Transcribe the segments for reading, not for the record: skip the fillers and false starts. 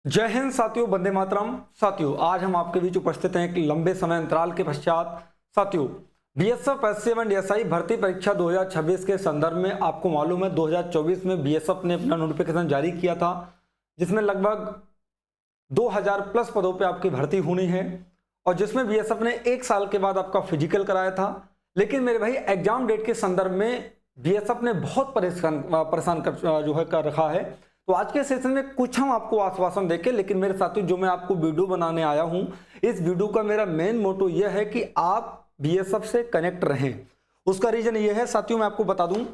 जय हिंद साथियों, वंदे मातरम। साथियों, आज हम आपके बीच उपस्थित हैं एक लंबे समय अंतराल के पश्चात। साथियों, बीएसएफ एससी एसआई भर्ती परीक्षा 2026 के संदर्भ में आपको मालूम है 2024 में बीएसएफ ने अपना नोटिफिकेशन जारी किया था, जिसमें लगभग 2000 प्लस पदों पे आपकी भर्ती होनी है और जिसमें बीएसएफ ने 1 साल के बाद आपका फिजिकल कराया था। लेकिन मेरे भाई, एग्जाम डेट के संदर्भ में बीएसएफ ने बहुत परेशान कर रखा है। तो आज के सेशन में कुछ हम आपको आश्वासन देके, लेकिन मेरे साथियों, जो मैं आपको वीडियो बनाने आया हूं, इस वीडियो का मेरा मेन मोटो यह है कि आप बीएसएफ से कनेक्ट रहें। उसका रीजन यह है साथियों, मैं आपको बता दूं,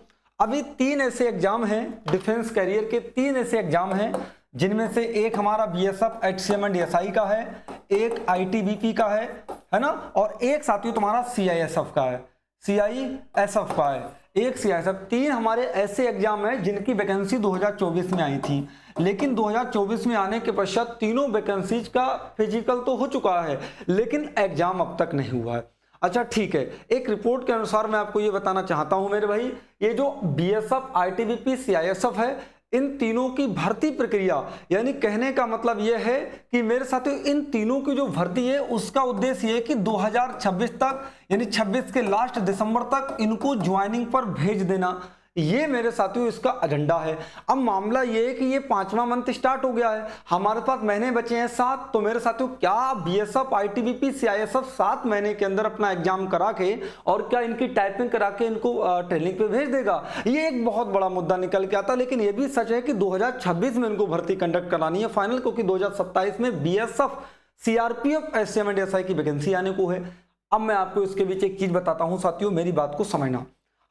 अभी 3 ऐसे एग्जाम हैं, डिफेंस कैरियर के 3 ऐसे एग्जाम हैं, जिनमें से एक हमारा बीएसएफ एचसीएम एंड एसआई का है, एक आईटीबीपी का है ना, और एक साथियों तुम्हारा सीआईएसएफ का है, सीआईएसएफ का है, एक सीआईएसएफ। 3 हमारे ऐसे एग्जाम हैं जिनकी वैकेंसी 2024 में आई थी, लेकिन 2024 में आने के पश्चात तीनों वैकेंसीज का फिजिकल तो हो चुका है, लेकिन एग्जाम अब तक नहीं हुआ है। अच्छा ठीक है, एक रिपोर्ट के अनुसार मैं आपको ये बताना चाहता हूं मेरे भाई, ये जो बीएसएफ आईटीबीपी सीआईएसएफ है, इन तीनों की भर्ती प्रक्रिया, यानी कहने का मतलब यह है कि मेरे साथियों, इन तीनों की जो भर्ती है उसका उद्देश्य है कि 2026 तक, यानी 26 के लास्ट दिसंबर तक इनको ज्वाइनिंग पर भेज देना। ये मेरे साथियों इसका एजेंडा है। अब मामला ये है कि ये 5वां मंथ स्टार्ट हो गया है, हमारे पास महीने बचे हैं 7। तो मेरे साथियों, क्या बीएसएफ आईटीबीपी सीआईएसएफ 7 महीने के अंदर अपना एग्जाम करा के और क्या इनकी टाइपिंग करा के इनको ट्रेनिंग पे भेज देगा? ये एक बहुत बड़ा मुद्दा निकल के आता। लेकिन ये भी सच है कि 2026 में इनको भर्ती कंडक्ट करानी है फाइनल, क्योंकि 2027 में BSF CRPF SCM and SI की वैकेंसी आने को है। अब मैं आपको इसके बीच एक चीज बताता हूं साथियों, मेरी बात को समझना।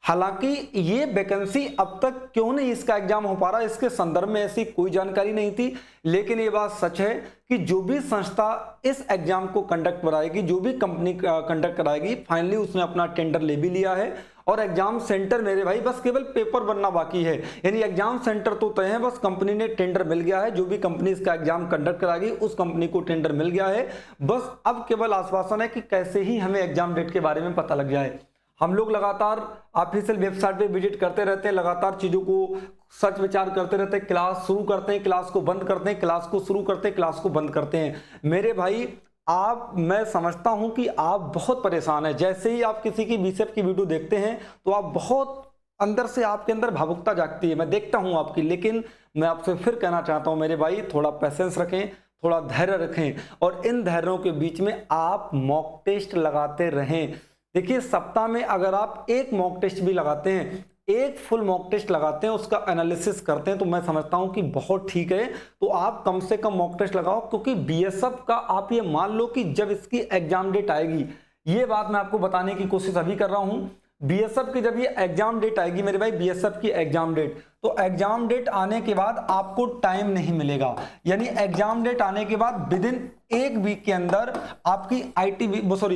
हालांकि ये वैकेंसी अब तक क्यों नहीं इसका एग्जाम हो पा रहा, इसके संदर्भ में ऐसी कोई जानकारी नहीं थी, लेकिन ये बात सच है कि जो भी संस्था इस एग्जाम को कंडक्ट कराएगी, जो भी कंपनी कंडक्ट कराएगी, फाइनली उसने अपना टेंडर ले भी लिया है और एग्जाम सेंटर मेरे भाई बस केवल पेपर बनना बाकी है। यानी एग्जाम सेंटर तो तय है, बस कंपनी ने टेंडर मिल गया है, जो भी कंपनी इसका एग्जाम कंडक्ट कराएगी उस कंपनी को टेंडर मिल गया है। बस अब केवल आश्वासन है कि कैसे ही हमें एग्जाम डेट के बारे में पता लग जाए। हम लोग लगातार ऑफिशियल वेबसाइट पे विजिट करते रहते हैं, लगातार चीजों को सर्च विचार करते रहते हैं, क्लास शुरू करते हैं, क्लास को बंद करते हैं, क्लास को शुरू करते हैं, क्लास को बंद करते हैं। मेरे भाई, मैं समझता हूं कि आप बहुत परेशान हैं। जैसे ही आप किसी की बीएसएफ की वीडियो देखते हैं तो आप बहुत अंदर से, आपके अंदर भावुकता जागती है, मैं देखता हूं आपकी। लेकिन मैं आपसे फिर कहना चाहता हूं मेरे भाई, थोड़ा पैसेंस रखें, थोड़ा धैर्य रखें और इन धैर्यों के बीच में आप मॉक टेस्ट लगाते रहें। देखिए, सप्ताह में अगर आप एक मॉक टेस्ट भी लगाते हैं, एक फुल मॉक टेस्ट लगाते हैं, उसका एनालिसिस करते हैं, तो मैं समझता हूं कि बहुत ठीक है। तो आप कम से कम मॉक टेस्ट लगाओ, क्योंकि बीएसएफ का आप ये मान लो कि जब इसकी एग्जाम डेट आएगी, ये बात मैं आपको बताने की कोशिश अभी कर रहा हूं, बीएसएफ की जब ये एग्जाम डेट आएगी मेरे भाई, बीएसएफ की एग्जाम डेट, तो एग्जाम डेट आने के बाद आपको टाइम नहीं मिलेगा। यानी एग्जाम डेट आने के बाद विद इन 1 वीक के अंदर आपकी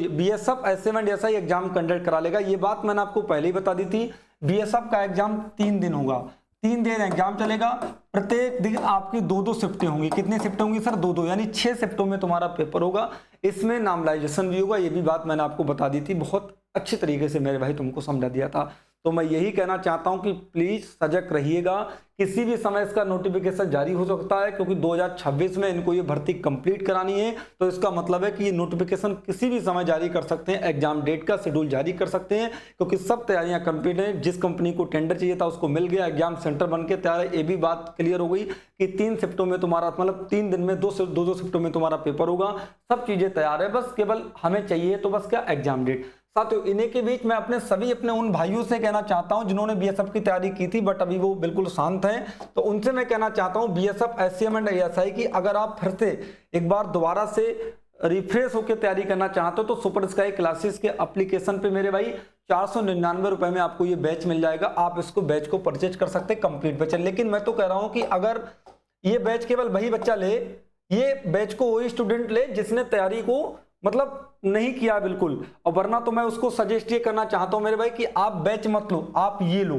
BSF SCM and SI exam conduct करा लेगा। ये बात मैंने आपको पहले ही बता दी थी। बीएसएफ का एग्जाम 3 दिन होगा, 3 दिन एग्जाम चलेगा, प्रत्येक दिन आपकी 2-2 शिफ्टें होंगी। कितनी शिफ्टें होंगी सर? 2-2, यानी 6 शिफ्टों में तुम्हारा पेपर होगा। इसमें नामलाइजेशन भी होगा, ये भी बात मैंने आपको बता दी थी, बहुत अच्छी तरीके से मेरे भाई तुमको समझा दिया था। तो मैं यही कहना चाहता हूं कि प्लीज सजग रहिएगा, किसी भी समय इसका नोटिफिकेशन जारी हो सकता है, क्योंकि 2026 में इनको ये भर्ती कंप्लीट करानी है। तो इसका मतलब है कि ये नोटिफिकेशन किसी भी समय जारी कर सकते हैं, एग्जाम डेट का शेड्यूल जारी कर सकते हैं, क्योंकि सब तैयारियां कंप्लीट है। जिस कंपनी को टेंडर चाहिए था उसको मिल गया, एग्जाम सेंटर बन के तैयार है। ये भी बात क्लियर हो गई कि 3 शिफ्टों में तुम्हारा, मतलब 3 दिन में 2 शिफ्टों में तुम्हारा पेपर होगा। सब चीजें तैयार है, बस केवल हमें चाहिए तो बस क्या, एग्जाम डेट। साथियों, इन्हीं के बीच मैं अपने उन भाइयों से कहना चाहता हूं जिन्होंने बीएसएफ की तैयारी की थी बट अभी वो बिल्कुल शांत हैं, तो उनसे मैं कहना चाहता हूं बीएसएफ एससीएम एंड एएसआई की अगर आप फिर से एक बार दोबारा से रिफ्रेश होकर तैयारी करना चाहते हो तो सुपर स्काई क्लासेस के एप्लीकेशन पे मेरे भाई 499 रुपए में आपको ये बैच मिल जाएगा। आप इसको बैच को परचेज कर सकते हैं कंप्लीट बैच। लेकिन मैं तो कह रहा हूं कि अगर ये बैच केवल वही बच्चा ले, ये बैच को वही स्टूडेंट ले जिसने तैयारी को मतलब नहीं किया बिल्कुल, और वरना तो मैं उसको सजेस्ट ये करना चाहता हूं मेरे भाई कि आप बैच मत लो, आप ये लो,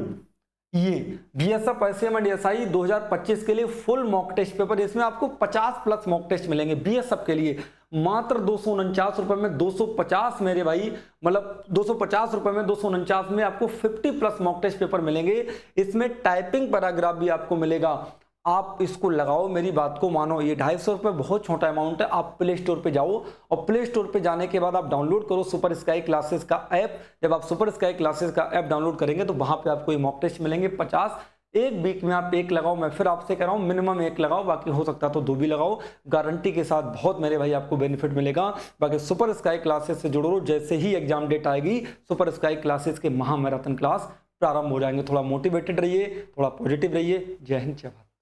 ये बीएसएफ एससीएम एंड एसआई 2025 के लिए फुल मॉक टेस्ट पेपर। इसमें आपको 50 प्लस मॉक टेस्ट मिलेंगे बीएसएफ के लिए, मात्र 249 रुपए में 250 मेरे भाई, मतलब 250 रुपए में 249 में आपको 50 प्लस मॉक टेस्ट पेपर मिलेंगे। इसमें टाइपिंग पैराग्राफ भी आपको मिलेगा, आप इसको लगाओ, मेरी बात को मानो। ये 250 रुपये बहुत छोटा अमाउंट है। आप प्ले स्टोर पे जाओ और प्ले स्टोर पे जाने के बाद आप डाउनलोड करो सुपर स्काई क्लासेस का ऐप। जब आप सुपर स्काई क्लासेस का ऐप डाउनलोड करेंगे तो वहां पे आपको ये मॉक टेस्ट मिलेंगे 50। एक वीक में आप एक लगाओ, मैं फिर आपसे कह रहा हूँ मिनिमम एक लगाओ, बाकी हो सकता तो 2 भी लगाओ, गारंटी के साथ बहुत मेरे भाई आपको बेनिफिट मिलेगा। बाकी सुपर स्काई क्लासेस से जुड़ो, जैसे ही एग्जाम डेट आएगी सुपर स्काई क्लासेस के महा मैराथन क्लास प्रारंभ हो जाएंगे। थोड़ा मोटिवेटेड रहिए, थोड़ा पॉजिटिव रहिए। जय हिंद, जय भारत।